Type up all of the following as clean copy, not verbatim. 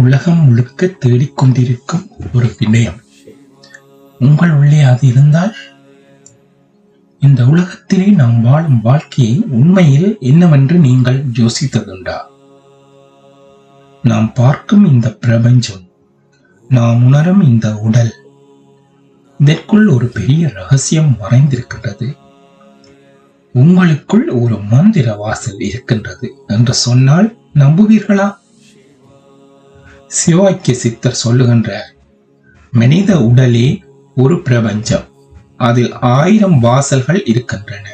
உலகம் முழுக்க தேடிக்கொண்டிருக்கும் ஒரு விடயம் உங்கள் உள்ளே அது இருந்தால் இந்த உலகத்திலே நாம் வாழும் வாழ்க்கையை உண்மையில் என்னவென்று நீங்கள் யோசித்ததுண்டா? நாம் பார்க்கும் இந்த பிரபஞ்சம், நாம் உணரும் இந்த உடல், இதற்குள் ஒரு பெரிய ரகசியம் மறைந்திருக்கின்றது. உங்களுக்குள் ஒரு மந்திர வாசல் இருக்கின்றது என்று சொன்னால் நம்புவீர்களா? சிவாக்கிய சித்தர் சொல்லுகின்ற மனித உடலே ஒரு பிரபஞ்சம், அதில் 1000 வாசல்கள் இருக்கின்றன.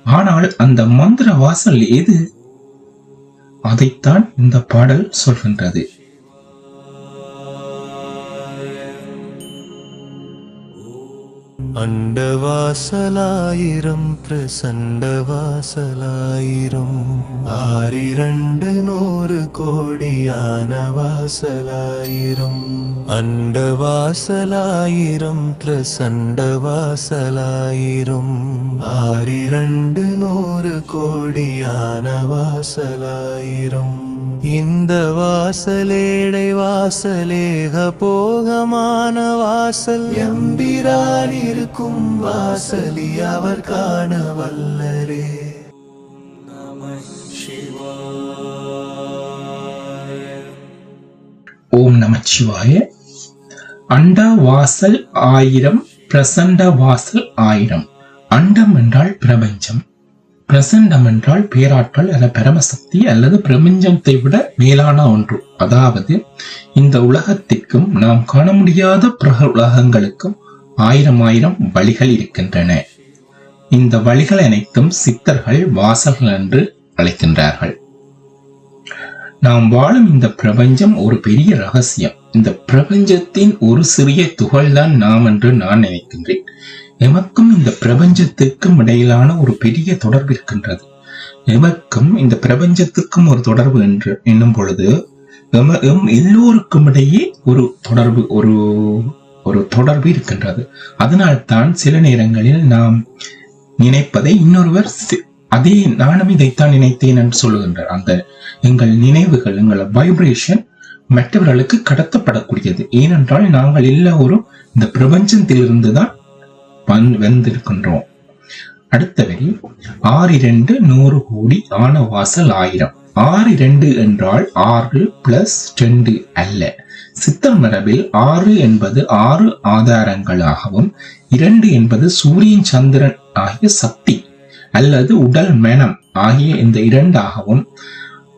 ஆனால் அந்த மந்திர வாசல் எது? அதைத்தான் இந்த பாடல் சொல்கின்றது. அண்டவாசலாயிரம் பிரசண்டவாசலாயிரம் 6200 கோடியான வாசலாயிரம். அண்டவாசலாயிரம் பிரசண்டவாசலாயிரம் 6200 கோடியான வாசலாயிரம். இந்த வாசலேடை வாசலேக போகமான வாசல், எம்பிரான் இருக்கும் வாசலி அவர் காண வல்லரே. ஓம் நமச்சிவாய. அண்ட வாசல் 1000, பிரசண்ட வாசல் 1000. அண்டம் என்றால் பிரபஞ்சம், பிரசண்டம் என்றால் பேராற்றல் அல்ல பரமசக்தி அல்லது பிரபஞ்சத்தை விட மேலான ஒன்று. அதாவது இந்த உலகத்திற்கும் நாம் காண முடியாத பிற உலகங்களுக்கும் 1000 வழிகள் இருக்கின்றன. இந்த வழிகள் அனைத்தும் சித்தர்கள் வாசல்கள் என்று அழைக்கின்றார்கள். நாம் வாழும் இந்த பிரபஞ்சம் ஒரு பெரிய ரகசியம். இந்த பிரபஞ்சத்தின் ஒரு சிறிய துகள்தான் நாம் என்று நான் நினைக்கின்றேன். எமக்கும் இந்த பிரபஞ்சத்திற்கும் இடையிலான ஒரு பெரிய தொடர்பு இருக்கின்றது. எமக்கும் இந்த பிரபஞ்சத்துக்கும் ஒரு தொடர்பு என்று எண்ணும் பொழுது எல்லோருக்கும் இடையே ஒரு தொடர்பு ஒரு தொடர்பு இருக்கின்றது. அதனால்தான் சில நேரங்களில் நாம் நினைப்பதை இன்னொருவர் அதே நானும் இதைத்தான் நினைத்தேன் என்று சொல்லுகின்றார். அந்த எங்கள் நினைவுகள், எங்கள் வைப்ரேஷன் மற்றவர்களுக்கு கடத்தப்படக்கூடியது. ஏனென்றால் நாங்கள் எல்லோரும் இந்த பிரபஞ்சத்திலிருந்துதான் வந்திருக்கின்றோம். அடுத்த வரி 6 100 கோடி ஆன வாசல் 1000. 6 என்றால் 6 + 2 அல்ல. சித்தர் மரபில் 6 என்பது 6 ஆதாரங்களாகவும் 2 என்பது சூரியன் சந்திரன் ஆகிய சக்தி அல்லது உடல் மனம் ஆகிய இந்த 2ஆகவும்,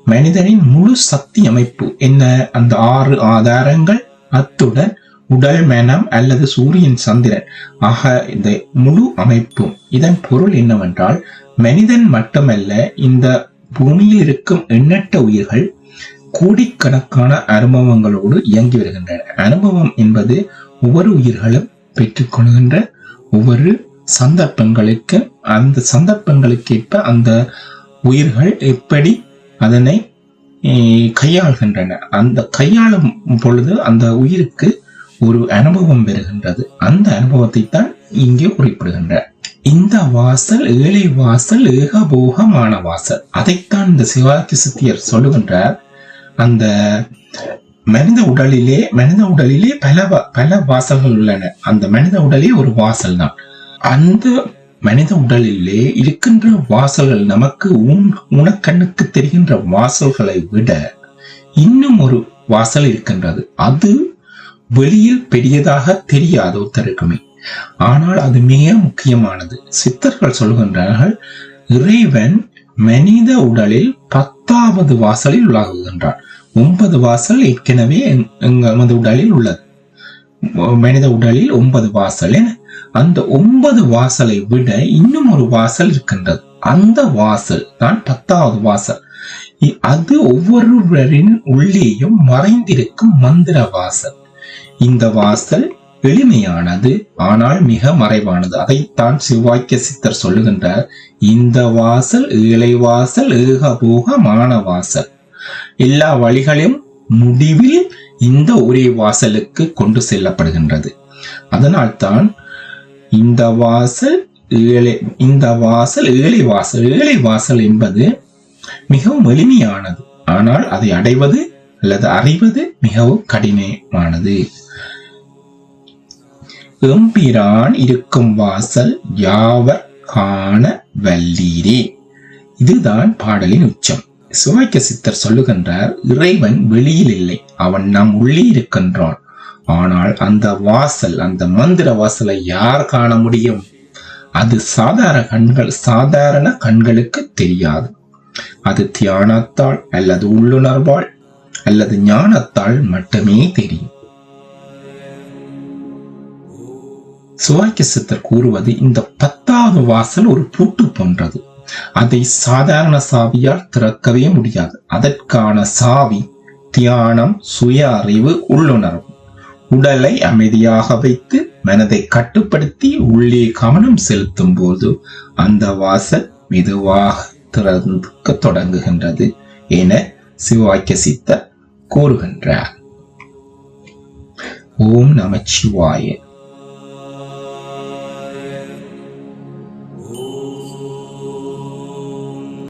மனிதனின் முழு சக்தி அமைப்பு என்ன அந்த 6 ஆதாரங்கள், அத்துடன் உடல் மனம் அல்லது சூரியன் சந்திரன் ஆக இந்த முழு அமைப்பும். இதன் பொருள் என்னவென்றால் மனிதன் மட்டுமல்ல, இந்த பூமியில் இருக்கும் எண்ணற்ற உயிர்கள் கோடிக்கணக்கான அனுபவங்களோடு இயங்கி வருகின்றன. அனுபவம் என்பது ஒவ்வொரு உயிர்களும் பெற்றுக்கொள்கின்ற ஒவ்வொரு சந்தர்ப்பங்களுக்கு, அந்த சந்தர்ப்பங்களுக்கேற்ப அந்த உயிர்கள் எப்படி அதனை கையாள்கின்றன. அந்த கையாளும் பொழுது அந்த உயிருக்கு ஒரு அனுபவம் பெறுகின்றது. அந்த அனுபவத்தை தான் இங்கே குறிப்பிடுகின்ற. இந்த வாசல் ஏழை வாசல், ஏகபோகமான வாசல். அதைத்தான் இந்த சிவாக்கிய சித்தியர் சொல்லுகின்றார். அந்த மனித உடலிலே பல வாசல்கள் உள்ளன. அந்த மனித உடலே ஒரு வாசல் தான். அந்த மனித உடலிலே இருக்கின்ற வாசல்கள் நமக்கு உனக்கண்ணுக்கு தெரிகின்ற வாசல்களை விட இன்னும் ஒரு வாசல் இருக்கின்றது. அது வெளியில் பெரியதாக தெரியாது ஒருத்தருக்குமே, ஆனால் அது மிக முக்கியமானது. சித்தர்கள் சொல்கின்றார்கள், இறைவன் மனித உடலில் 10வது வாசலில் உலாகுகின்றார். 9 வாசல் ஏற்கனவே எமது உடலில் உள்ளது. மனித உடலில் 9 வாசல். அந்த 9 வாசலை விட இன்னும் ஒரு வாசல் இருக்கின்றது. அந்த வாசல் தான் 10வது வாசல். அது ஒவ்வொருவரின் உள்ளேயும் மறைந்திருக்கும் மந்திர வாசல். இந்த வாசல் எளிமையானது, ஆனால் மிக மறைவானது. அதைத்தான் சிவாக்கிய சித்தர் சொல்லுகின்றார். இந்த வாசல் ஏழை வாசல், ஏகபோகமான வாசல். எல்லா வழிகளும் முடிவில் இந்த ஒரே வாசலுக்கு கொண்டு செல்லப்படுகின்றது. அதனால்தான் இந்த வாசல் இந்த வாசல் ஏழை வாசல். ஏழை வாசல் என்பது மிகவும் எளிமையானது, ஆனால் அதை அடைவது அல்லது அறிவது மிகவும் கடினமானது. எம்பிரான் இருக்கும் வாசல் யாவர் காண வல்லீரே. இதுதான் பாடலின் உச்சம். சிவாக்கிய சித்தர் சொல்லுகின்றார், இறைவன் வெளியில் இல்லை, அவன் நம் உள்ளே இருக்கின்றான். ஆனால் அந்த வாசல், அந்த மந்திர வாசலை யார் காண முடியும்? அது சாதாரண கண்களுக்கு தெரியாது. அது தியானத்தால் அல்லது உள்ளுணர்வால் அல்லது ஞானத்தால் மட்டுமே தெரியும். சிவாக்கிய சித்தர் கூறுவது, இந்த 10வது வாசல் ஒரு பூட்டு போன்றது. அதை சாதாரண சாவியால் திறக்கவே முடியாது. அதற்கான சாவி தியானம், சுய அறிவு, உள்ளுணர்வு. உடலை அமைதியாக வைத்து மனதை கட்டுப்படுத்தி உள்ளே கவனம் செலுத்தும் போது அந்த வாசல் மெதுவாக திறக்க தொடங்குகின்றது என சிவாக்கிய சித்தர் கூறுகின்றார். ஓம் நமச்சிவாய.